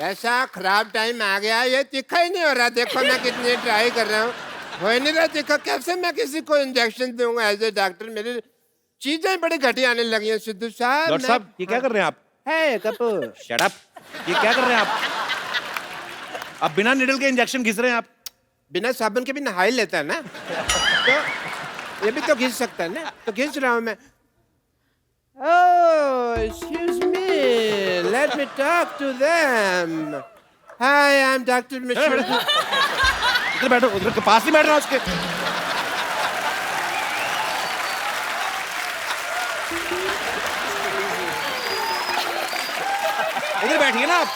कैसा खराब टाइम आ गया, ये तीखा ही नहीं हो रहा। देखो मैं कितनी ट्राई कर रहा हूँ, हो ही नहीं रहा तीखा। कैसे मैं किसी को इंजेक्शन दूंगा एज ए डॉक्टर? मेरी चीजें बड़ी घटिया आने लगी हैं सिद्धू साहब। डॉक्टर साहब ये क्या कर रहे हैं आप? है कपूर, शट अप। ये क्या कर रहे हैं आप? आप बिना निडल के इंजेक्शन घिस रहे हैं आप। बिना साबुन के भी नहा ही लेता है ना, तो ये भी तो घिस सकता है ना, तो घिस रहा हूँ मैं। Oh, excuse me. Let me talk to them. Hi, I'm Dr. Mishra. इधर बैठो, उधर के पास ही बैठ रहा उसके। इधर बैठिए ना आप।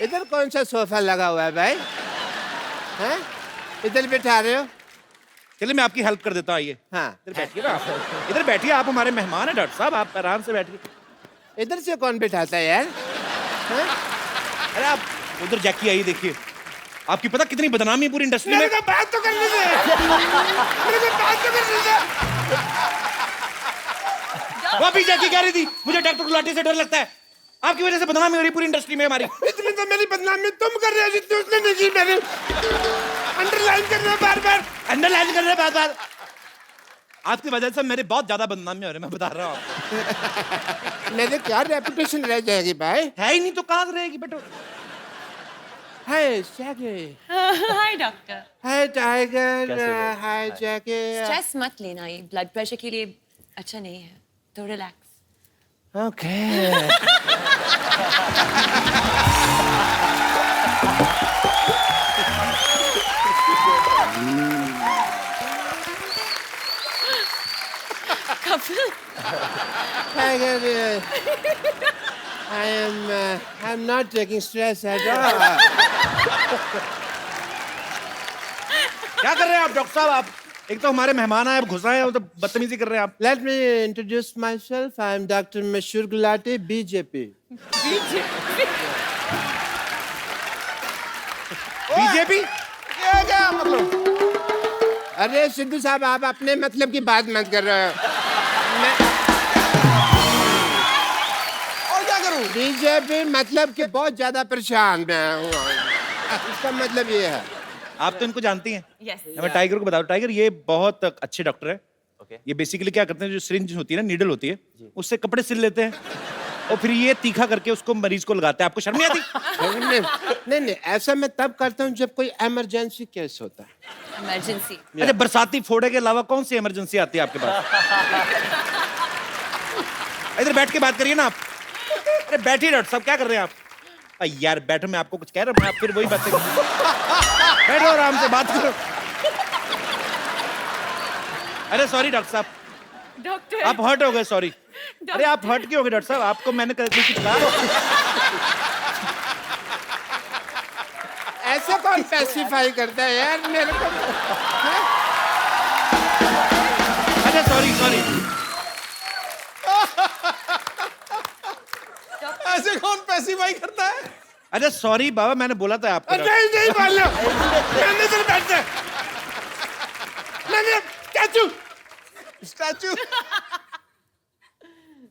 इधर कौन सा सोफा लगा हुआ है भाई? हैं? इधर बिठा रहे हो? चलिए मैं आपकी हेल्प कर देता हूँ। आइए हाँ। इधर बैठिए ना आप। इधर बैठिए, आप हमारे मेहमान हैं डॉक्टर साहब, आप आराम से बैठिए। इधर से कौन बिठाता है यार? हैं? अरे आप उधर जैकी आई देखिए, आपकी पता कितनी बदनामी है पूरी इंडस्ट्री में। मेरे को बात तो करने दे। मेरे को बात तो करने दे। वो अभी जैकी कह रही थी मुझे डॉक्टर गुलाटी से डर लगता है, आपकी वजह से बदनामी हो रही पूरी इंडस्ट्री में हमारी। इतनी तो मेरी बदनामी तुम कर रहे हो जितनी उसने नहीं की। मेरी अंडरलाइन कर रहे हो बार बार, अंडरलाइन कर रहे हैं बार-बार। आपकी वजह से मेरे बहुत ज्यादा बदनामी हो रही है, मैं बता रहा हूँ आपको। मेरी क्या रेपुटेशन रह जाएगी भाई? है ही नहीं तो कहाँ से रहेगी बेटो। Hi Jackie. Hi doctor. Hi tiger. Hi Jackie. Stress मत लेना, ये ब्लड प्रेशर के लिए अच्छा नहीं है, तो relax. Okay. Kapil, Tiger, I'm not taking stress at all. क्या कर रहे हैं आप डॉक्टर साहब? आप एक तो हमारे मेहमान आए, आप घुस आए हैं, तो बदतमीजी कर रहे हैं आप। Let me introduce myself. I'm Dr. Mashur Gulati, BJP. BJP क्या मतलब? अरे सिद्धू साहब, आप अपने मतलब की बात मत कर रहे हो। मैं और क्या करूं? बीजेपी मतलब कि बहुत ज्यादा परेशान मैं हूँ। इसका मतलब ये है। आप तो इनको जानती हैं। यस। मैं टाइगर को बता दूं, टाइगर ये बहुत अच्छे डॉक्टर है। ये बेसिकली क्या करते हैं, जो सिरिंज होती है ना, नीडल होती है, उससे कपड़े सिल लेते हैं और फिर ये तीखा करके उसको मरीज को लगाते हैं। आपको शर्म नहीं आती? नहीं, ऐसा मैं तब करता हूँ जब कोई इमरजेंसी केस होता है। इमरजेंसी। अरे बरसाती फोड़े के अलावा कौन सी इमरजेंसी आती है आपके पास? इधर बैठ के बात करिए ना आप। अरे बैठिए डॉक्टर साहब, क्या कर रहे हैं आप? यार बैठो, मैं आपको कुछ कह रहा हूँ, आप फिर वही बातें बैठो आराम से बात करो। अरे सॉरी डॉक्टर साहब, डॉक्टर आप हर्ट हो गए, सॉरी। अरे आप हर्ट क्यों हो गए डॉक्टर साहब? आपको मैंने कुछ कहा? ऐसे कौन स्पेसिफाई करता है यार मेरे को? अच्छा सॉरी। ऐसे कौन स्पेसिफाई करता है? अच्छा सॉरी बाबा, मैंने बोला था आपको। नहीं बोलो। मैंने तो बैठते। मैंने स्टैचू।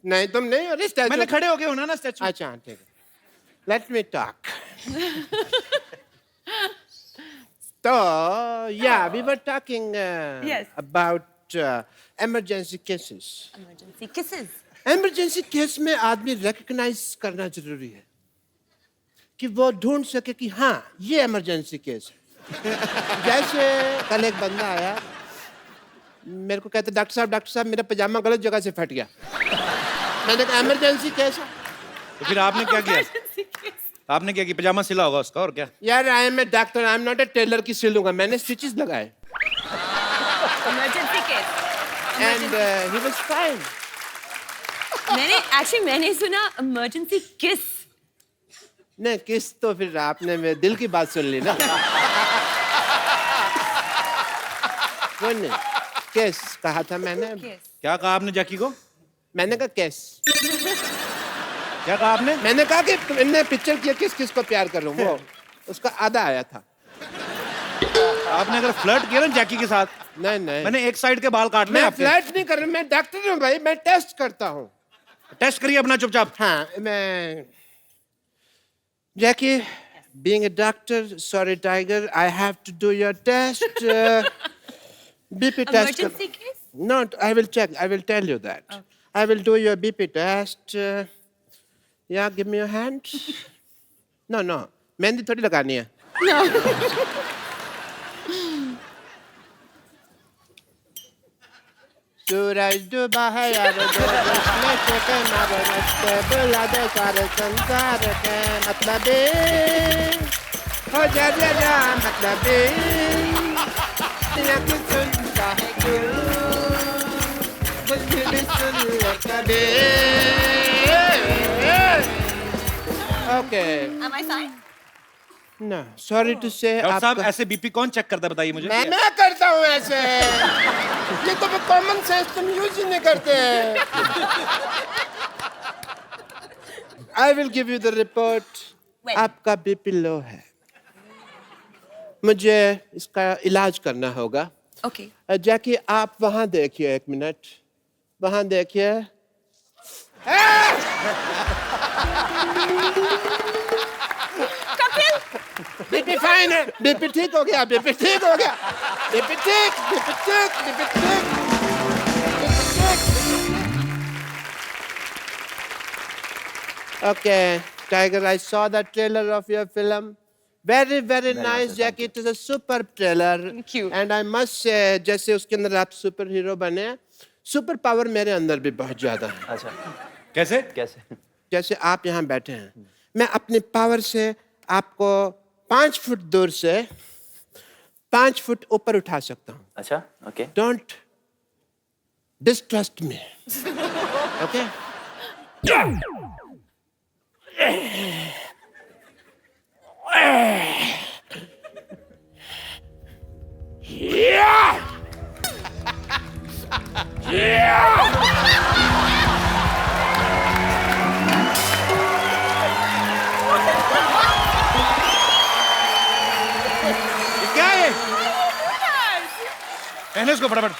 नहीं तुम नहीं हो रही स्टैचू। मैंने खड़े हो गए होना ना स्टैचू। अच्छा ठीक है। Let me talk. तो yeah, we were talking Yes. about emergency cases. Emergency kisses. Emergency case में आदमी रिकग्नाइज करना जरूरी है कि वो ढूंढ सके कि हाँ ये इमरजेंसी केस है। जैसे कल एक बंदा आया, मेरे को कहते डॉक्टर साहब मेरा पजामा गलत जगह से फट गया। मैंने कहा इमरजेंसी केस है। तो फिर आपने क्या किया? आपने क्या किया? पजामा सिला होगा उसका, और क्या? यार I am a doctor, I am not a tailor की सिलूंगा। मैंने स्टिचेस लगाए emergency case. And he was fine. मैंने सुना इमरजेंसी किस। नहीं किस तो फिर आपने मेरे दिल की बात सुन ली ना। वो नहीं, केस कहा था मैंने। क्या कहा आपने जैकी को? मैंने कहा केस। क्या कहा आपने? मैंने कहा कि तुमने पिक्चर किया किस किस को प्यार करूं, वो उसका आधा आया था। आपने अगर फ्लर्ट किया ना जैकी के साथ, नहीं मैंने एक साइड के बाल काटने मैं आपके। फ्लर्ट नहीं कर रहा, मैं डॉक्टर हूँ भाई, मैं टेस्ट करता हूँ। टेस्ट करिए अपना चुपचाप। हाँ मैं Jackie, being a doctor, sorry Tiger, I have to do your test. BP test. Emergency case? No, I will check. I will tell you that. Okay. I will do your BP test. Yeah, give me your hand. No. Mehndi थोड़ी लगानी है. सूरज डूबा है यार में के मारे मस्ते बुला दे सारे संसार के मतलबी हो जा मतलबी या कि सुनता है क्यों मुझे भी सुन ले कभी okay Am I fine? No, sorry to say doctor साहब आपका ऐसे बीपी कौन चेक करता है बताइए मुझे। मैं करता हूँ ऐसे ये तो कॉमन सेंस तुम यूज ही नहीं करते I will give you the report When? आपका बीपी लो है मुझे इसका इलाज करना होगा Okay. जैकी आप वहां देखिए 1 मिनट वहां देखिए बीपी फाइन है बीपी ठीक हो गया बीपी ठीक हो गया बीपी ठीक बीपी ठीक बीपी ठीक Okay, Tiger, I saw the trailer of your film. Very, very nice, Jackie. It is a superb trailer. Thank you. And I must say, जैसे उसके अंदर आप सुपर हीरो बने, सुपर पावर मेरे अंदर भी बहुत ज्यादा है. अच्छा कैसे? कैसे? जैसे आप यहाँ बैठे हैं, मैं अपनी पावर से आपको 5 फुट दूर से 5 फुट ऊपर उठा सकता हूँ. अच्छा okay Don't distrust me. Okay? ये क्या है? पहले इसको फटाफट।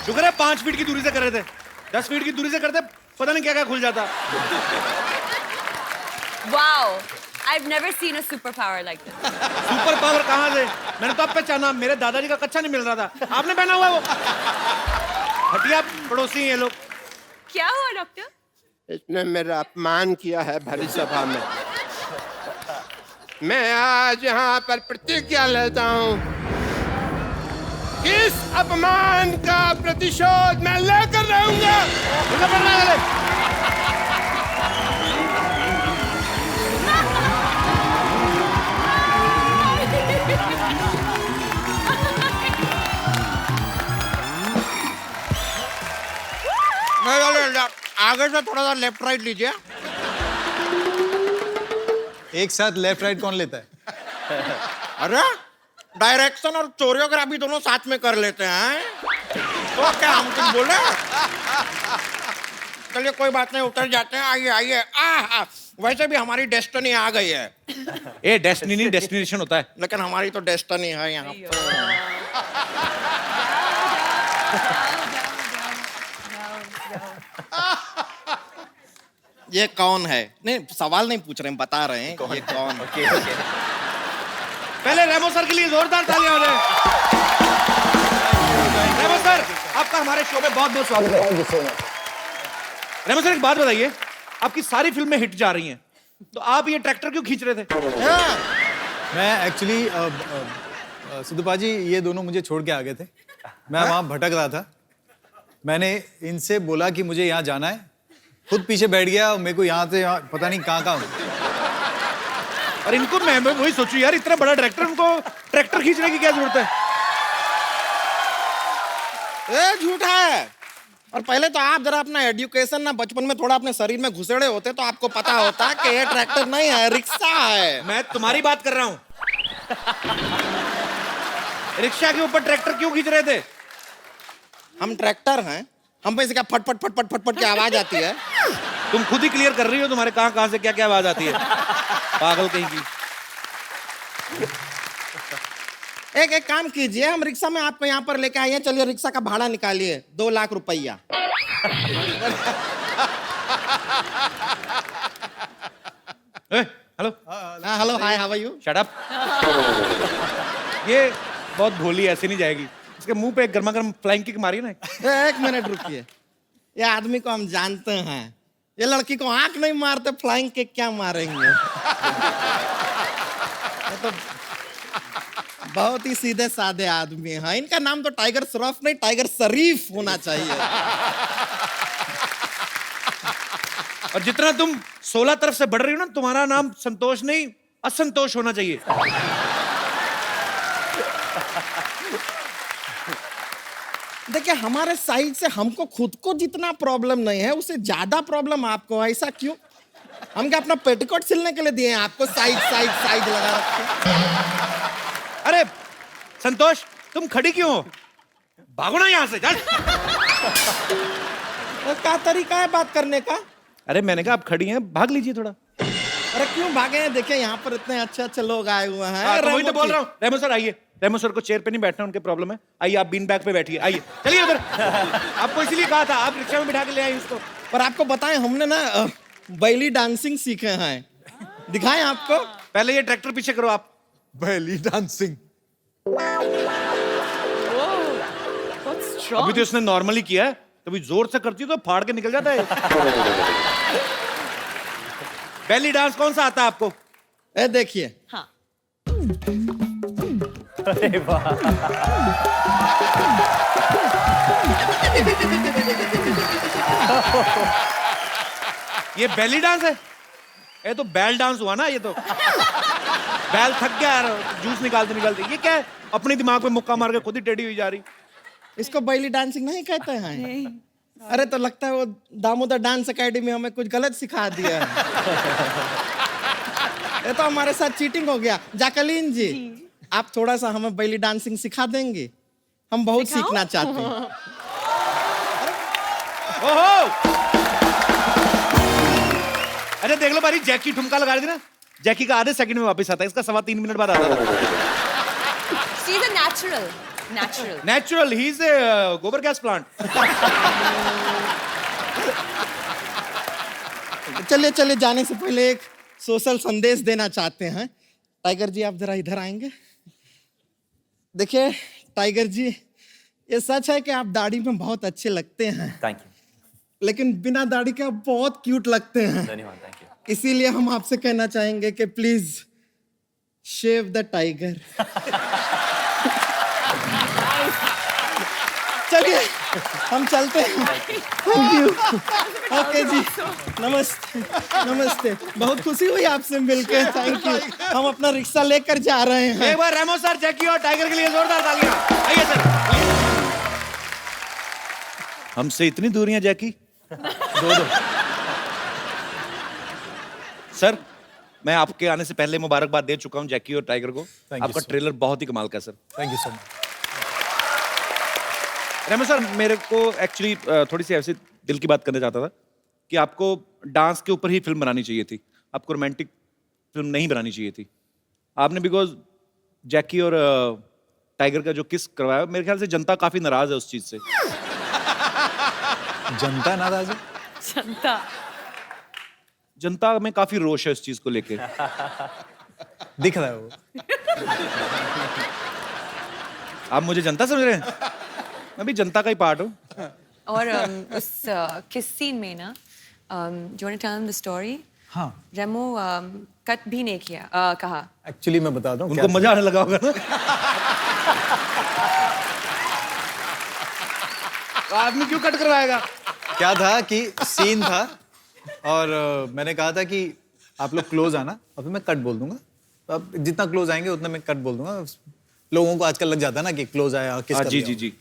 शुक्र है 5 फीट की दूरी से कर रहे थे, 10 फीट की दूरी से करते पता नहीं क्या क्या खुल जाता। Wow. I've never seen a superpower like this. Super power कहाँ से? मैंने तो अब पहचाना, मेरे दादाजी का कच्चा नहीं मिल रहा था, आपने पहना हुआ है वो। हटिया पड़ोसी हैं ये लोग। क्या हुआ डॉक्टर? इसने मेरा अपमान किया है भरी सभा में. मैं आज यहाँ पर प्रतिज्ञा लेता हूँ इस अपमान का प्रतिशोध मैं लेकर रहूंगा. आगे से थोड़ा सा लेफ्ट राइट लीजिए. एक साथ लेफ्ट राइट कौन लेता है? अरे डायरेक्शन और कोरियोग्राफी दोनों साथ में कर लेते हैं. तो क्या हम तुम बोले? चलिए कोई बात नहीं, उतर जाते हैं. आइए आइए. वैसे भी हमारी डेस्टिनी आ गई है. ए डेस्टिनी नहीं डेस्टिनेशन होता है। लेकिन हमारी तो डेस्टिनी है यहाँ पर. ये कौन है? नहीं सवाल नहीं पूछ रहे हैं, बता रहे हैं ये कौन है. पहले रेमो सर के लिए जोरदार तालियां हो जाए। रेमो सर आपका हमारे शो में बहुत बहुत स्वागत है। रेमो सर एक बात बताइए, आपकी सारी फिल्में हिट जा रही हैं, तो आप ये ट्रैक्टर क्यों खींच रहे थे? मैं एक्चुअली सिद्धू जी ये दोनों मुझे छोड़ के आ गए थे. मैं वहाँ भटक रहा था. मैंने इनसे बोला कि मुझे यहाँ जाना है, खुद पीछे बैठ गया. मेरे को यहाँ से यहाँ पता नहीं कहाँ. और इनको मैं वही सोचूं यार, इतना बड़ा डायरेक्टर, उनको ट्रैक्टर खींचने की क्या जरूरत है? ये झूठा है. और पहले तो आप जरा अपना एजुकेशन ना बचपन में थोड़ा अपने शरीर में घुसेड़े होते तो आपको पता होता कि ये ट्रैक्टर नहीं है, रिक्शा है. मैं तुम्हारी बात कर रहा हूं। रिक्शा के ऊपर ट्रैक्टर क्यों खींच रहे थे? हम ट्रैक्टर हैं, हम पे से क्या फट फट फट फट फट फट की आवाज आती है. तुम खुद ही क्लियर कर रही हो, तुम्हारे कहां से क्या क्या आवाज आती है, पागल कहीं की। एक काम कीजिए, हम रिक्शा में आपको यहाँ पर लेके आए हैं, चलिए रिक्शा का भाड़ा निकालिए, 2 लाख रुपया। हेलो हाँ hello, hi, how are you? Shut up. ये बहुत भोली है, ऐसे नहीं जाएगी। इसके मुंह पे एक गर्मा गर्म फ्लाइंग किक मारी ना। एक मिनट रुकिए, ये आदमी को हम जानते हैं, ये लड़की को आंख नहीं मारते, फ्लाइंग किक क्या मारेंगे? ये तो बहुत ही सीधे साधे आदमी हैं। इनका नाम तो टाइगर श्रॉफ नहीं, टाइगर शरीफ होना चाहिए। और जितना तुम 16 तरफ से बढ़ रही हो ना, तुम्हारा नाम संतोष नहीं, असंतोष होना चाहिए। देखिए, हमारे साइड से हमको खुद को जितना प्रॉब्लम नहीं है, उससे ज्यादा प्रॉब्लम आपको है। ऐसा क्यों? हम क्या अपना पेटीकोट सिलने के लिए दिए हैं आपको? साइड साइड साइड लगा रखे। अरे संतोष, तुम खड़ी क्यों हो? भागो ना यहाँ से, चल। तो क्या तरीका है बात करने का? अरे मैंने कहा आप खड़ी हैं, भाग लीजिए थोड़ा। अरे क्यों भागे हैं? देखिए यहाँ पर इतने अच्छे अच्छे लोग आए हुए हैं। हाँ, तो वही तो रेमो बोल जी। रहा हूँ। रेमो सर आइए। रेमो सर को चेयर पे नहीं बैठना, उनके प्रॉब्लम है। आइए आप बीन बैग पे बैठिए, आइए। चलिए उधर। आपको इसलिए कहा था, आप रिक्शा में बिठा के ले आए उसको। पर आपको बताएं, हमने ना बैली डांसिंग सीखे हैं। दिखाएं आपको? पहले ये ट्रैक्टर पीछे करो आप। बैली डांसिंग। What's strong? अभी तो इसने नॉर्मली किया है, कभी जोर से करती तो फाड़ के निकल जाता है। बेली डांस कौन सा आता है आपको? ए देखिए। हाँ। अरे वाह। ये बेली डांस है? ये तो बैल डांस हुआ ना। ये तो बैल थक गया यार, जूस निकालते निकालते। ये क्या है? अपने दिमाग पे मुक्का मार के खुद ही टेढ़ी हुई जा रही। इसको बैली डांसिंग नहीं कहते हैं? अरे तो लगता है वो दामोदर डांस एकेडमी हमें कुछ गलत सिखा दिया है। ये तो हमारे साथ चीटिंग हो गया। जैकलीन जी, आप थोड़ा सा हमें बैली डांसिंग सिखा देंगे? हम बहुत सिखाऊं? सीखना चाहते हैं। ओहो! अरे देख लो बारी, जैकी ठुमका लगा दी ना। जैकी का आधे सेकंड में वापस आता है, इसका 3.25 मिनट बाद आता था। She's a natural. Natural. Natural, he is गोबर गैस प्लांट। चलिए चलिए, जाने से पहले एक सोशल संदेश देना चाहते हैं। टाइगर जी, आप जरा इधर आएंगे? देखिए टाइगर जी, ये सच है कि आप दाढ़ी में बहुत अच्छे लगते हैं, थैंक यू। लेकिन बिना दाढ़ी के आप बहुत क्यूट लगते हैं। धन्यवाद, थैंक यू। इसीलिए हम आपसे कहना चाहेंगे कि प्लीज शेव द टाइगर। चलिए हम चलते हैं। Thank you. ओके जी, नमस्ते। नमस्ते, बहुत खुशी हुई आपसे मिलकर। Thank you. हम अपना रिक्शा लेकर जा रहे हैं। एक बार रेमो सर, जैकी और टाइगर के लिए जोरदार तालियां। आइए सर। हमसे इतनी दूरियां जैकी? दो। सर, मैं आपके आने से पहले मुबारकबाद दे चुका हूं जैकी और टाइगर को। you, आपका sir. ट्रेलर बहुत ही कमाल का है sir. Thank you so much. Remo sir, मेरे को एक्चुअली थोड़ी सी ऐसी दिल की बात करना चाहता था कि आपको डांस के ऊपर ही फिल्म बनानी चाहिए थी, आपको रोमांटिक फिल्म नहीं बनानी चाहिए थी। आपने बिकॉज जैकी और टाइगर का जो किस करवाया, मेरे ख्याल से जनता काफी नाराज है उस चीज से। जनता नाराज है? Shanta. जनता में काफी रोष है इस चीज को लेके। दिख रहा है वो। आप मुझे जनता समझ रहे हैं? मैं भी जनता का ही पार्ट हूँ। और उस किस सीन में ना, do you want to tell him the story? हाँ, रेमो कट भी नहीं किया, कहा। एक्चुअली मैं बताता हूँ उनको मजा आने लगा होगा ना। तो आदमी क्यों कट करवाएगा? क्या था कि सीन था और मैंने कहा था कि आप लोग क्लोज आना, और फिर मैं कट बोल दूंगा। तो अब जितना क्लोज आएंगे उतना मैं कट बोल दूंगा। लोगों को आजकल लग जाता है ना कि क्लोज आया, किस हाँ, कर जी दिया। जी जी।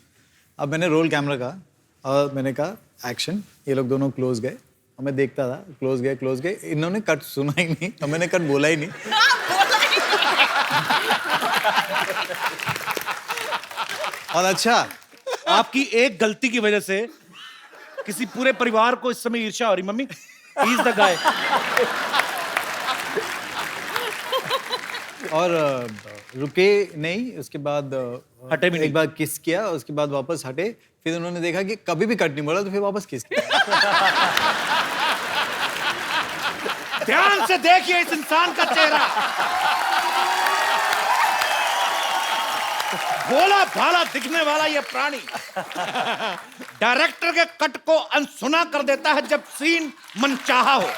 अब मैंने रोल कैमरा कहा और मैंने कहा एक्शन। ये लोग दोनों क्लोज गए और मैं देखता था, क्लोज गए। इन्होंने कट सुना ही नहीं और मैंने कट बोला ही नहीं। और अच्छा, आपकी एक गलती की वजह से किसी पूरे परिवार को इस समय ईर्ष्या हो रही। Mummy, he is the guy. और रुके नहीं, उसके बाद हटे भी नहीं। एक बार किस किया, उसके बाद वापस हटे, फिर उन्होंने देखा कि कभी भी कट नहीं बोला, तो फिर वापस किस किया। ध्यान से देखिए इस इंसान का चेहरा, भोला भाला दिखने वाला ये प्राणी डायरेक्टर के कट को अनसुना कर देता है जब सीन मनचाहा हो।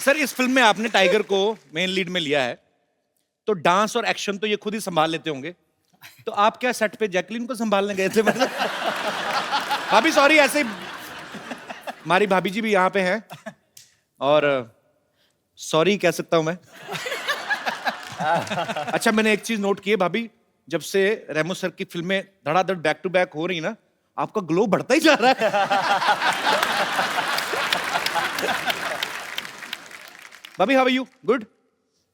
सर, इस फिल्म में आपने टाइगर को मेन लीड में लिया है, तो डांस और एक्शन तो ये खुद ही संभाल लेते होंगे, तो आप क्या सेट पे जैकलीन को संभालने गए थे? मतलब भाभी सॉरी, ऐसे ही हमारी भाभी जी भी यहाँ पे हैं और सॉरी कह सकता हूं मैं। अच्छा, मैंने एक चीज नोट की है भाभी, जब से रेमो सर की फिल्में धड़ाधड़ बैक टू बैक हो रही ना, आपका ग्लो बढ़ता ही जा रहा है। भाभी how are you? Good?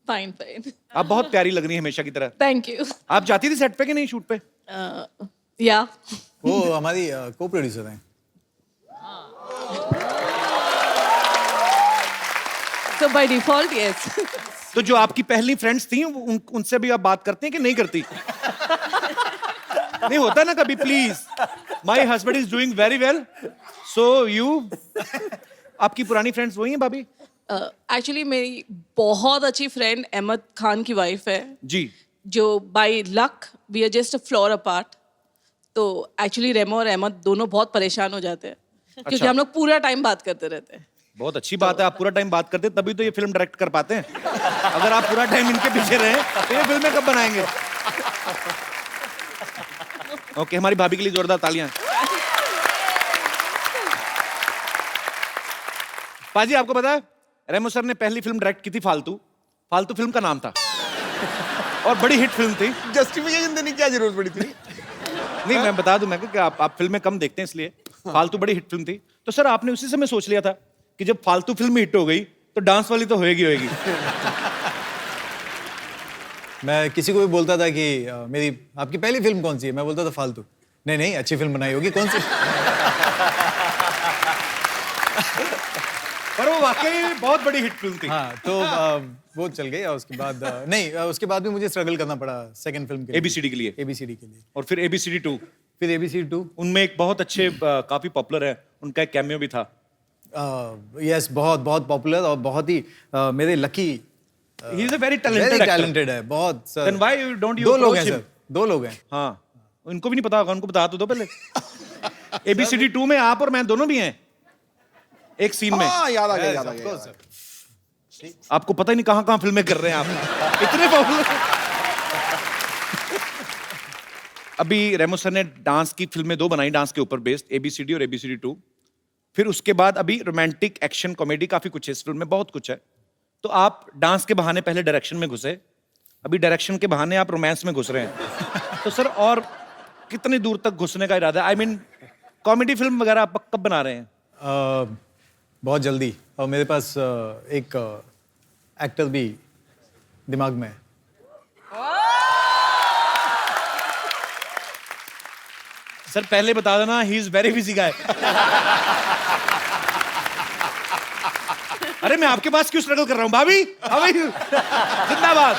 Fine fine. आप बहुत प्यारी लग रही हैं हमेशा की तरह। Thank you. आप जाती थी सेट पे कि नहीं शूट पे? या वो हमारी को प्रोड्यूसर हैं। सो बाय डिफॉल्ट यस। तो जो आपकी पहली फ्रेंड्स थी उनसे भी आप बात करते हैं कि नहीं करती? नहीं होता ना कभी, please, my husband is doing very well, so you. आपकी पुरानी फ्रेंड्स वही हैं भाभी? एक्चुअली मेरी बहुत अच्छी फ्रेंड अहमद खान की वाइफ है, जी। जो by luck we are just a floor apart. तो एक्चुअली रेमो और अहमद दोनों बहुत परेशान हो जाते हैं क्योंकि अच्छा। हम लोग पूरा टाइम बात करते रहते हैं। बहुत अच्छी बात है, आप पूरा टाइम बात करते हैं तभी तो ये फिल्म डायरेक्ट कर पाते हैं। अगर आप पूरा टाइम इनके पीछे रहे तो ये फिल्में कब बनाएंगे? ओके, हमारी भाभी के लिए जोरदार तालियां। पाजी, आपको पता है रेमो सर ने पहली फिल्म डायरेक्ट की थी फालतू। फालतू फिल्म का नाम था और बड़ी हिट फिल्म थी। जस्टिफिकेशन देने की क्या जरूरत पड़ी थी? नहीं, मैं बता दूं मैं कि आप फिल्में कम देखते हैं इसलिए। फालतू बड़ी हिट फिल्म थी, तो सर आपने उसी समय सोच लिया था कि जब फालतू फिल्म हिट हो गई तो डांस वाली तो होएगी होएगी। मैं किसी को भी बोलता था कि मेरी आपकी पहली फिल्म कौन सी है, मैं बोलता था फालतू। नहीं नहीं, अच्छी फिल्म बनाई होगी, कौन सी? पर वो वाकई बहुत बड़ी हिट फिल्म थी। हाँ, तो वो चल गई और उसके बाद नहीं, उसके बाद भी मुझे स्ट्रगल करना पड़ा सेकंड फिल्म के लिए। ABCD के लिए। ABCD के लिए। और फिर ABCD 2। फिर ABCD 2। उनमें एक बहुत अच्छे काफी पॉपुलर है, उनका एक कैमियो भी था। यस, बहुत बहुत पॉपुलर और बहुत ही मेरे lucky. He is a very talented actor. Talented है बहुत sir. Then why don't you दो लोग अप्रोच हैं हिम? सर, दो लोग हैं। हाँ, उनको भी नहीं पता होगा, उनको बता तो दो पहले। ABCD 2 में आप और मैं दोनों भी हैं एक सीन में। हाँ, याद आ गया, Yes, याद आ of गया। course, sir. आपको पता ही नहीं कहां कहां फिल्में कर रहे हैं आप, इतने पॉपुलर। अभी रेमो सर ने डांस की फिल्में 2 बनाई, डांस के ऊपर बेस्ड, ABCD और ABCD 2। फिर उसके बाद अभी रोमांटिक, एक्शन, कॉमेडी, काफी कुछ है इस फिल्म में, बहुत कुछ है। तो आप डांस के बहाने पहले डायरेक्शन में घुसे, अभी डायरेक्शन के बहाने आप रोमांस में घुस रहे हैं। तो सर और कितनी दूर तक घुसने का इरादा है? आई मीन कॉमेडी फिल्म वगैरह आप कब बना रहे हैं? बहुत जल्दी, और मेरे पास एक एक्टर भी दिमाग में है। सर पहले बता देना, ही इज वेरी बिजी गाय। अरे मैं आपके पास क्यों स्ट्रगल कर रहा हूं भाभी? How are you? जिंदाबाद।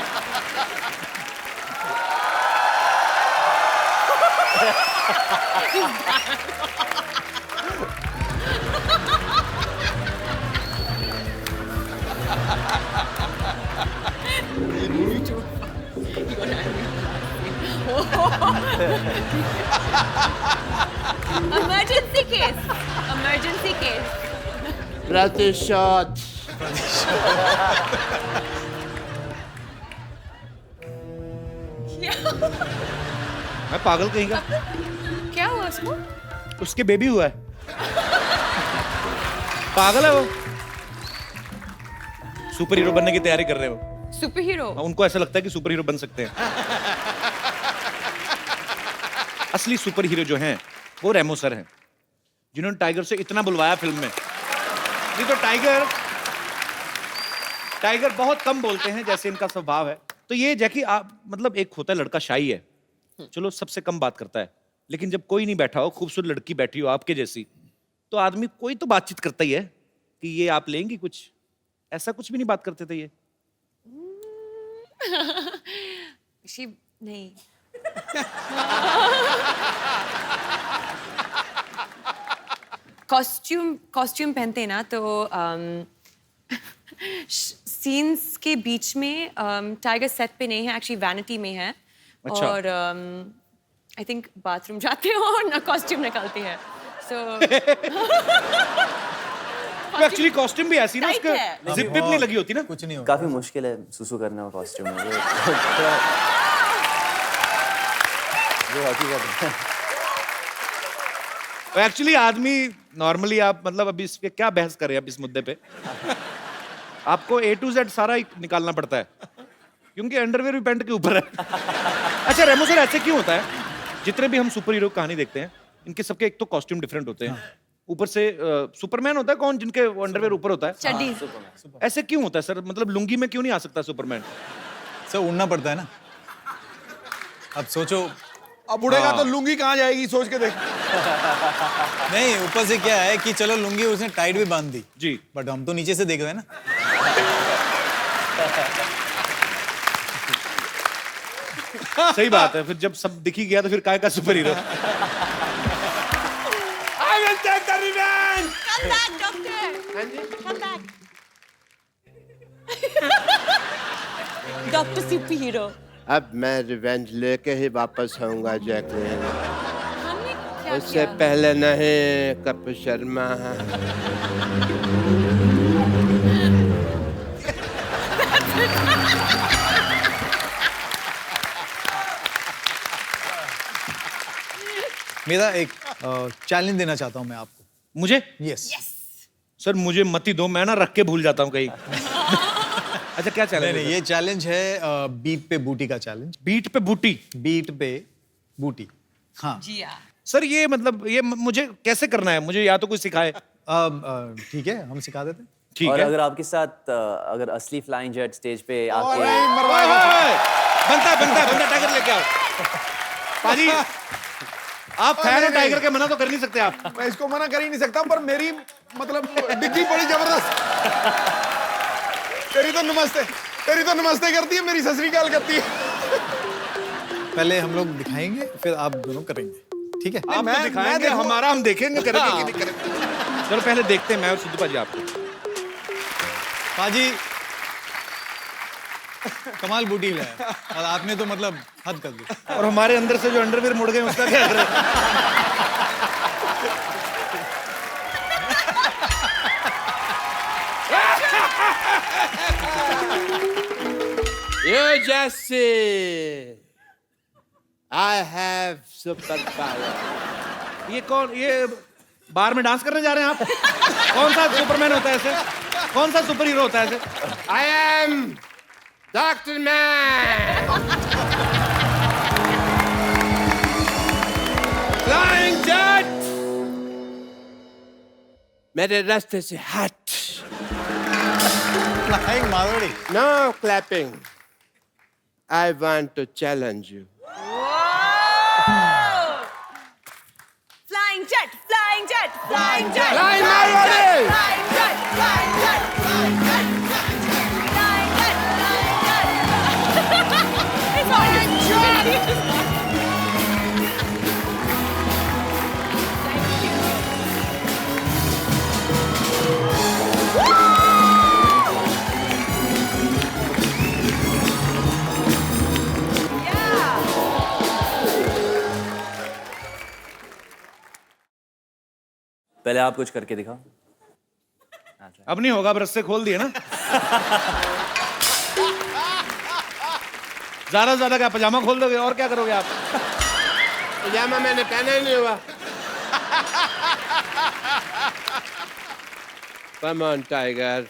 Emergency case. Emergency case. प्रतिशत। मैं पागल कहीं का? क्या हुआ उसको? उसके बेबी हुआ है। पागल है वो। सुपर हीरो बनने की तैयारी कर रहे हो। Super hero? उनको ऐसा लगता है कि सुपर हीरो बन सकते हैं। असली सुपर हीरो जो हैं वो रेमो सर हैं, जिन्होंने टाइगर से इतना बुलवाया फिल्म में। नहीं तो टाइगर बहुत कम बोलते हैं, जैसे इनका स्वभाव है। तो ये जैकी आप मतलब एक होता है लड़का शाई है, चलो सबसे कम बात करता है, लेकिन जब कोई नहीं बैठा हो, खूबसूरत लड़की बैठी हो आपके जैसी, तो आदमी कोई तो बातचीत करता ही है कि ये आप लेंगी कुछ, ऐसा कुछ भी नहीं बात करते थे ये? नहीं। कॉस्ट्यूम पहनते हैं ना तो सीन्स के बीच में टाइगर सेट पे नहीं है, एक्चुअली वैनिटी में है। अच्छा। और आई थिंक बाथरूम जाते हो और ना कॉस्ट्यूम निकालती है, सो एक्चुअली कॉस्ट्यूम भी ऐसी ना, Tight उसका है। जिप विप नहीं लगी होती ना। कुछ नहीं होगा। काफी मुश्किल है सुसु करना वो कॉस्ट्यूम में, वो हकीकत है। एक्चुअली आदमी नॉर्मली, आप मतलब अभी इस पे क्या बहस कर रहे हैं, अब इस मुद्दे पे आपको A to Z सारा ही निकालना पड़ता है, क्योंकि अंडरवेयर भी पैंट के ऊपर है। अच्छा रेमो सर, ऐसे क्यों होता है? जितने भी हम सुपर हीरो कहानी देखते हैं, इनके सबके एक तो कॉस्ट्यूम डिफरेंट होते हैं, ऊपर से सुपरमैन होता है कौन जिनके अंडरवेयर ऊपर होता है, चड्डी। ऐसे क्यों होता है सर? मतलब लुंगी में क्यों नहीं आ सकता सुपरमैन? सर उड़ना पड़ता है ना। अब सोचो, अब उड़ेगा तो लुंगी कहाँ जाएगी, सोच के देख। नहीं ऊपर से क्या है कि चलो लुंगी उसने टाइट भी बांध दी जी, बट हम तो नीचे से देख रहे हैं ना। सही बात है। फिर जब सब दिख ही गया तो फिर काय का super hero? I will take the revenge. Come back, doctor. Come back. Doctor Super Hero. अब मैं रिवेंज लेके ही वापस आऊंगा जैकलिन। हमने क्या उससे किया? पहले नहीं, कपिल शर्मा। मेरा एक चैलेंज देना चाहता हूँ मैं आपको। मुझे? यस। सर मुझे मत ही दो, मैं ना रख के भूल जाता हूँ कहीं। अच्छा क्या चैलेंज? नहीं ये चैलेंज है बीट पे बूटी का चैलेंज। बीट पे बूटी? बीट पे बूटी, हाँ। जी हाँ। सर ये मतलब ये मुझे कैसे करना है? मुझे या तो कोई सिखाए। ठीक है हम सिखा देते हैं। ठीक और है। अगर आपके साथ अगर असली फ्लाइंग जेट स्टेज पे आके बनता है टाइगर लेके आओ। पाजी आप फैन हो टाइगर के, मना तो कर नहीं सकते आप। मैं इसको मना कर ही नहीं सकता, पर मेरी मतलब डिग्गी बड़ी जबरदस्त। तेरी तो नमस्ते करती है, मेरी ससरी काल करती है। पहले हम लोग दिखाएंगे फिर आप दोनों करेंगे, ठीक है? आप तो दिखाएंगे, हमारा हम देखेंगे करेंगे कि नहीं करेंगे। चलो पहले देखते हैं मैं और सिद्धू पाजी आपको। पाजी कमाल बूटी है और आपने तो मतलब हद कर दी। और हमारे अंदर से जो अंडरवेयर मुड़ गए उसका क्या करें? You just see, I have superpower. ये कौन, ये बार में डांस करने जा रहे हैं आप? कौन सा सुपरमैन होता है ऐसे? कौन सा सुपर हीरो होता है ऐसे? I am Dr. Man. Flying jet. मेरे रास्ते से हट। Flying Marwari. No clapping. I want to challenge you. Flying jet, flying jet, flying jet. Flying Marwari. Flying jet, flying jet, flying jet, flying jet, flying jet. It's on your jet. पहले आप कुछ करके दिखाओ। अब नहीं होगा, अब रस्से खोल दिए ना। ज्यादा से ज्यादा क्या पजामा खोल दोगे और क्या करोगे आप? पजामा मैंने पहना ही नहीं हुआ। Come on, Tiger.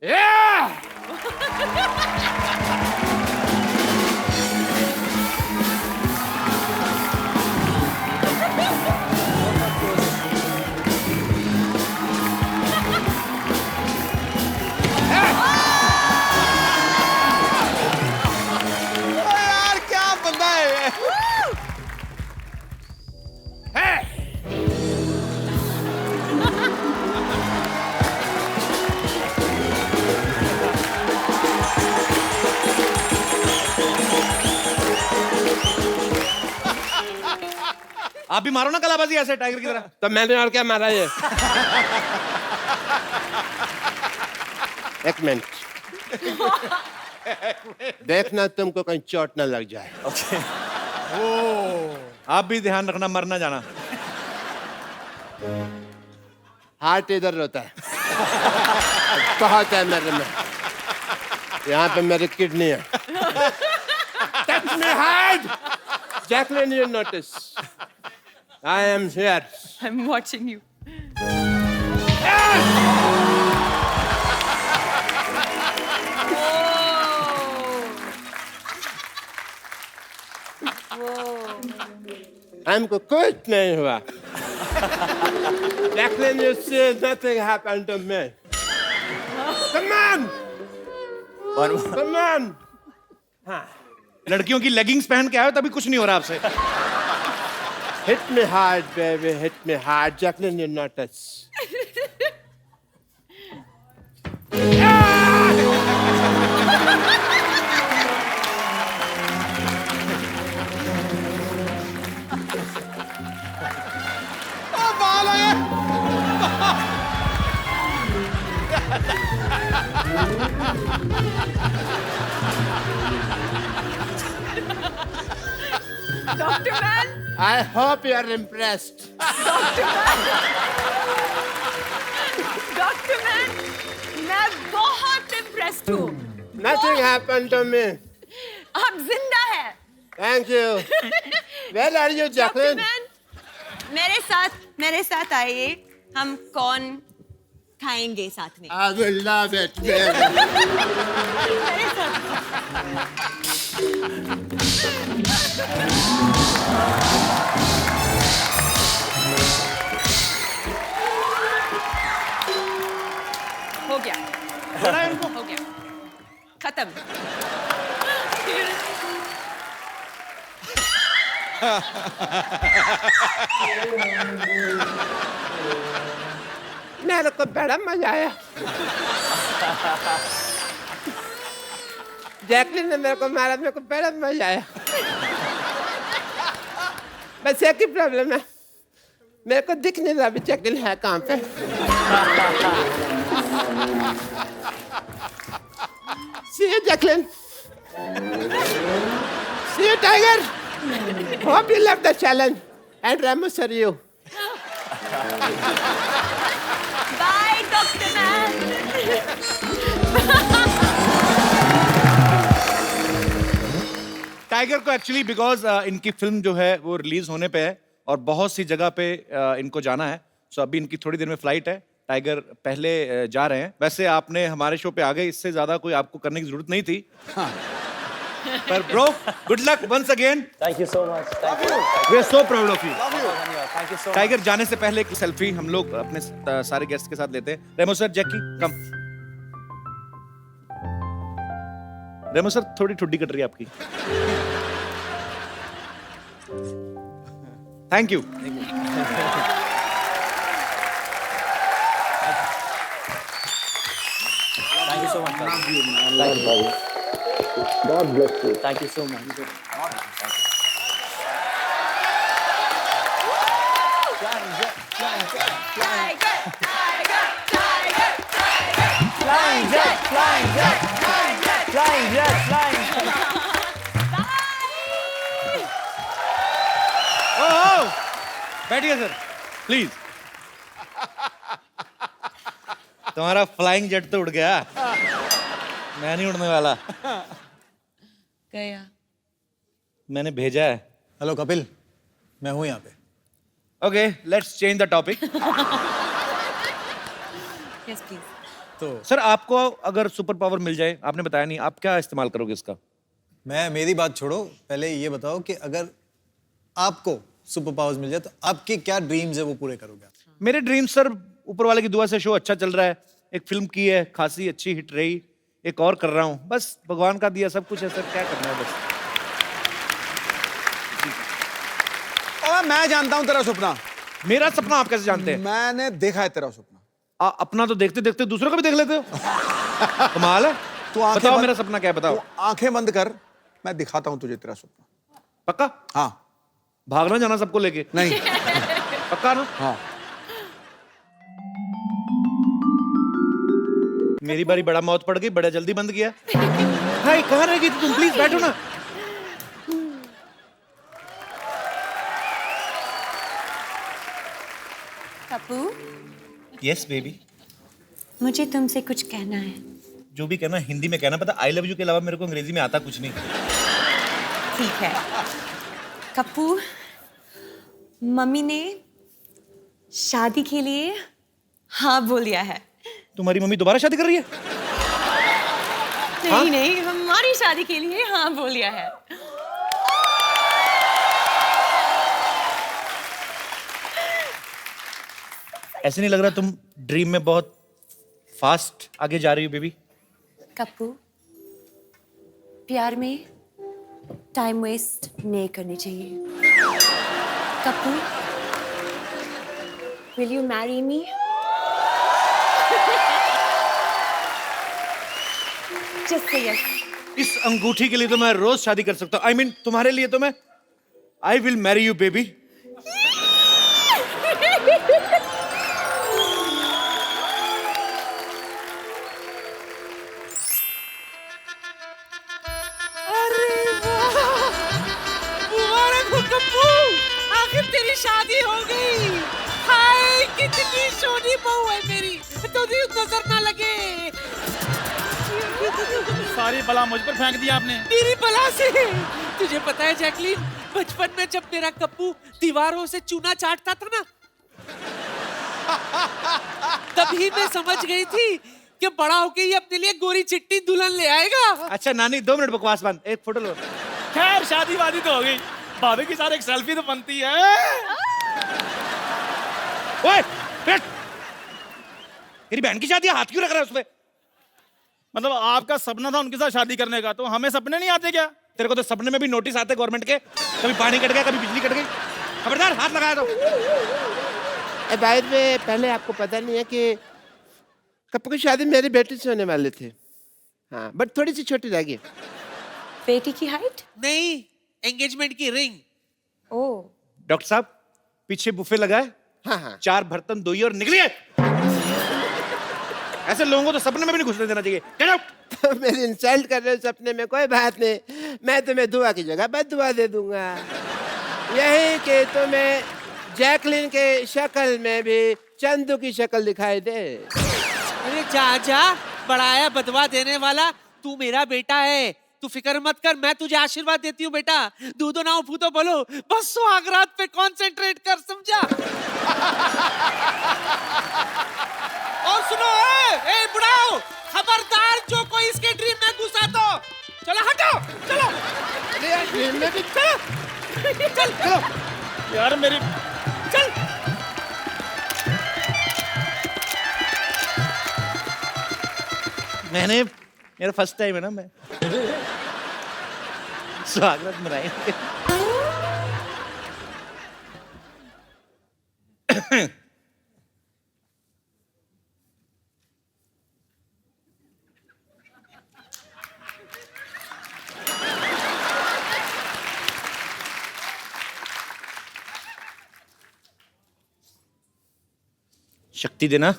Yeah! यार क्या बंदा है ये? आप भी मारो ना कलाबाजी ऐसे टाइगर की तरह। तो मैंने और क्या मारा ये? एक मिनट, देखना तुमको कहीं चोट ना लग जाए। आप भी ध्यान रखना, मर ना जाना। हार्ट इधर रोता है, बहुत है मेरे में, यहाँ पे मेरी किडनी है। Touch me hard, Jacqueline. You notice? I am here. I'm watching you. हमको कुछ नहीं हुआ। Jacqueline, you see, nothing happened to me. Come on, come on. लड़कियों की लेगिंग्स पहन के आए हो तभी कुछ नहीं हो रहा आपसे। Hit me hard, baby. Hit me hard, Jacqueline. You notice? Dr. Man, I hope you are impressed. Dr. Man, मैं बहुत impressed हूँ। Nothing happened to me. आप जिंदा हैं। Thank you. Where are you, Dr. Jacqueline? Man, मेरे साथ आइए, हम कौन खाएंगे साथ में। I will love it, baby. मेरे साथ। हो गया, हो गया, खत्म। मेरे को बड़ा मजा आया। जैकलिन ने मेरे को मारा, मेरे को बड़ा मजा आया। बस एक ही प्रॉब्लम है, मेरे को दिख नहीं रहा अभी जैकलिन है कहाँ पे। See you, Jacqueline. See you, Tiger. Hope you love the challenge. And Ramos are you. Bye, Dr. Man. Tiger को एक्चुअली बिकॉज इनकी फिल्म जो है वो रिलीज होने पे है और बहुत सी जगह पे इनको जाना है, सो अभी इनकी थोड़ी देर में फ्लाइट है। टाइगर पहले जा रहे हैं। वैसे आपने हमारे शो पे आ गए, इससे ज्यादा कोई आपको करने की जरूरत नहीं थी। पर bro, good luck once again. Thank you so much. Thank you. We are so proud of you. Thank you so much. Tiger जाने से पहले एक सेल्फी हम लोग अपने सारे गेस्ट के साथ लेते हैं। रेमो सर, जैकी कम। रेमो सर, थोड़ी ठुड्डी कट रही है आपकी। Thank you. Thank you so much. Thank you. God bless you. Thank you so much. Tiger, tiger, tiger, tiger. Flying jet, flying jet, flying jet, flying jet, flying jet. ओह, बैठिए sir, please. तुम्हारा flying jet तो उड़ गया, मैं नहीं उड़ने वाला। गया। मैंने भेजा है। हेलो कपिल, मैं हूँ यहाँ पे। Okay, let's change the topic. Yes, please. तो सर, आपको अगर सुपर पावर मिल जाए, आपने बताया नहीं, आप क्या इस्तेमाल करोगे इसका? मेरी बात छोड़ो, पहले ये बताओ कि अगर आपको सुपर पावर्स मिल जाए तो आपके क्या ड्रीम्स है वो पूरे करोगे आप? मेरे ड्रीम सर, ऊपर वाले की दुआ से शो अच्छा चल रहा है, एक फिल्म की है, खासी अच्छी हिट रही, एक और कर रहा हूँ, बस भगवान का दिया सब कुछ है सर, क्या करना है बस। और मैं जानता हूं तेरा सपना, मेरा सपना आप कैसे जानते हैं? मैंने देखा है तेरा सपना। अपना तो देखते देखते दूसरों का भी देख लेते हो। कमाल है। तू आंखें बताओ बंद- मेरा सपना क्या है, बताओ। तू आंखें बंद कर, मैं दिखाता हूं तुझे तेरा सपना। पक्का? हाँ, भागना जाना सबको लेके? नहीं। पक्का ना? हाँ। मेरी बारी, बड़ा मौत पड़ गई, बड़ा जल्दी बंद किया। हाय, कहाँ रह गई थी तुम? प्लीज बैठो ना। Kappu, yes baby. मुझे तुमसे कुछ कहना है। जो भी कहना हिंदी में कहना, पता आई लव यू के अलावा मेरे को अंग्रेजी में आता कुछ नहीं। ठीक है। कप्पू, मम्मी ने शादी के लिए हाँ बोल दिया है। तुम्हारी मम्मी दोबारा शादी कर रही है? नहीं नहीं, हमारी शादी के लिए हाँ बोल दिया है। ऐसे नहीं लग रहा तुम ड्रीम में बहुत फास्ट आगे जा रही हो बेबी? कप्पू, प्यार में टाइम वेस्ट नहीं करनी चाहिए। Kappu, will you marry me? Just say yes. इस अंगूठी के लिए तो मैं रोज शादी कर सकता हूँ। आई मीन तुम्हारे लिए तो मैं I will marry you baby. आखिर तेरी शादी हो गई। हाय, कितनी सोनी बहू है मेरी, तो नजर ना लगे। सारी बला मुझ पर फेंक दिया आपने। मेरी बला से। तुझे पता है जैकलीन, बचपन में जब मेरा कप्पू दीवारों से चूना चाटता था ना, तभी मैं समझ गई थी कि बड़ा होके ये अपने लिए गोरी चिट्टी दुल्हन ले आएगा। अच्छा नानी, 2 मिनट बकवास बंद, एक फोटो लो। खैर शादी वादी तो हो गई, भाभी के साथ एक सेल्फी तो बनती है। ओए, बैठ। तेरी बहन की शादी है, हाथ क्यों रख रहा है उसपे? मतलब आपका सपना था उनके साथ शादी करने का, तो हमें सपने नहीं आते क्या? तेरे को तो सपने में भी नोटिस आते गवर्नमेंट के, कभी पानी कट गया, कभी बिजली कट गई। खबरदार, हाथ लगाया तो। बाहर में पहले आपको पता नहीं है कि कप्पू की शादी मेरी बेटी से होने वाले थे। हाँ, बट थोड़ी सी छोटी रह गई। बेटी की हाइट? नहीं, एंगेजमेंट की रिंग। ओह, डॉक्टर साहब, पीछे बुफे लगाए, हाँ हाँ। 4 बर्तन धोइए और निकलिए। ऐसे लोगों को तो सपने में भी नहीं घुसने देना चाहिए। Get out. तो मेरी इंसल्ट कर रहे हो सपने में, कोई बात नहीं, मैं तुम्हें दुआ की जगह बद्दुआ दे दूंगा। यही कि तुम्हें जैकलिन के शक्ल में भी चंदू की शक्ल दिखाई दे। अरे जा जा, बड़ाया बदवा देने वाला। तू मेरा बेटा है, तू फिक्र मत कर, मैं तुझे आशीर्वाद देती हूँ बेटा। दूधो ना फूतो बोलो, बस सुहागरात पे कंसंट्रेट कर, समझा? और सुनो, ए बुढ़ाओ, खबरदार जो कोई इसके ड्रीम में घुसा तो चलो हटो, चलो। अरे ड्रीम में भी चलो, चल चलो यार मेरी चल। मेरा फर्स्ट टाइम है ना, मैं स्वागत मनाएंगे। शक्ति देना।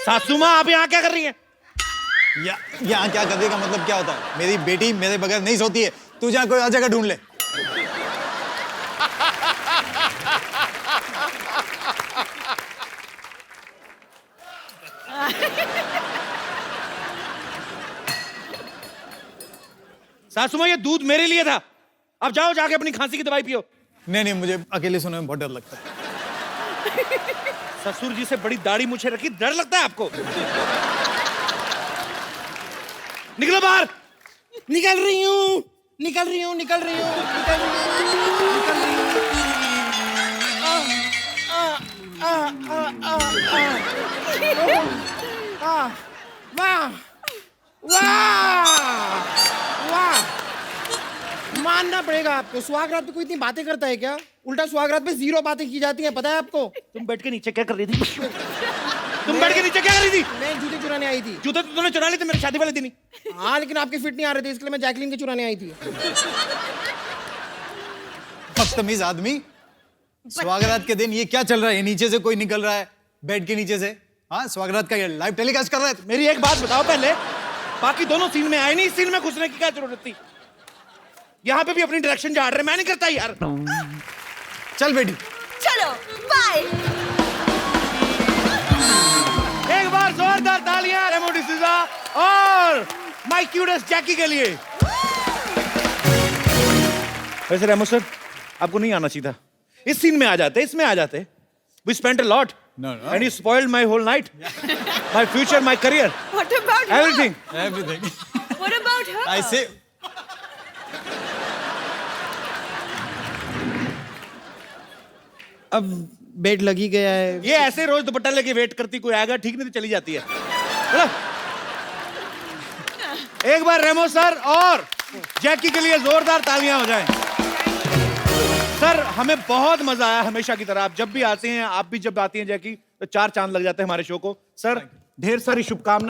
सासू माँ, आप यहाँ क्या कर रही हैं? यहाँ क्या करने का मतलब क्या होता है? मेरी बेटी मेरे बगैर नहीं सोती है। तू जहाँ कोई और जगह ढूंढ ले। सासू माँ, ये दूध मेरे लिए था, अब जाओ जाके अपनी खांसी की दवाई पियो। नहीं नहीं, मुझे अकेले सोने में बहुत डर लगता है। ससुर जी से बड़ी दाढ़ी मुझे रखी, डर लगता है आपको? निकलो बाहर। निकल रही हूँ, निकल रही हूँ, निकल रही हूँ, निकल रही हूँ, निकल रही हूँ। वाह वाह समझना पड़ेगा आपको। सुहागरात पे कोई इतनी बातें करता है क्या? उल्टा सुहागरात पे 0 बातें की जाती हैं, पता है आपको? तुम बैठ के नीचे क्या कर रही थी? तुम बैठ के नीचे क्या कर रही थी? मैं जूते चुराने आई थी। जूते तो तूने चुरा लिए थे मेरे शादी वाले दिन ही। हाँ, लेकिन आपके फिट नहीं आ रहे थे, इसलिए मैं जैकलीन के चुराने आई थी। बदतमीज आदमी। स्वागरात के दिन ये क्या चल रहा है? ये नीचे से कोई निकल रहा है, बेड के नीचे से। हाँ, स्वागरात का लाइव टेलीकास्ट कर रहा है। मेरी एक बात बताओ पहले, बाकी दोनों सीन में आए नहीं, इस सीन में घुसने की क्या जरूरत थी? यहाँ पे भी अपनी डायरेक्शन झाड़ रहे, मैं नहीं करता यार। चल बेटी। चलो बाय। एक बार जोरदार तालियां रेमो डिसूजा और माय क्यूटेस्ट जैकी के लिए। वैसे रेमो सर, आपको नहीं आना चाहिए था। इस सीन में आ जाते, इसमें आ जाते। We spent a lot. No. And you spoiled my whole night. My future, my career. What about her? Everything. Everything. What about her? I say. अब बेड लग ही गया है। ये ऐसे रोज दुपट्टा लेके वेट करती, कोई आएगा ठीक नहीं तो चली जाती है। चलो। एक बार रेमो सर और जैकी के लिए जोरदार तालियां हो जाएं। सर, हमें बहुत मजा आया हमेशा की तरह। आप जब भी आते हैं, आप भी जब आती हैं जैकी, तो 4 चांद लग जाते हैं हमारे शो को। सर, ढेर सारी शुभकामनाएं।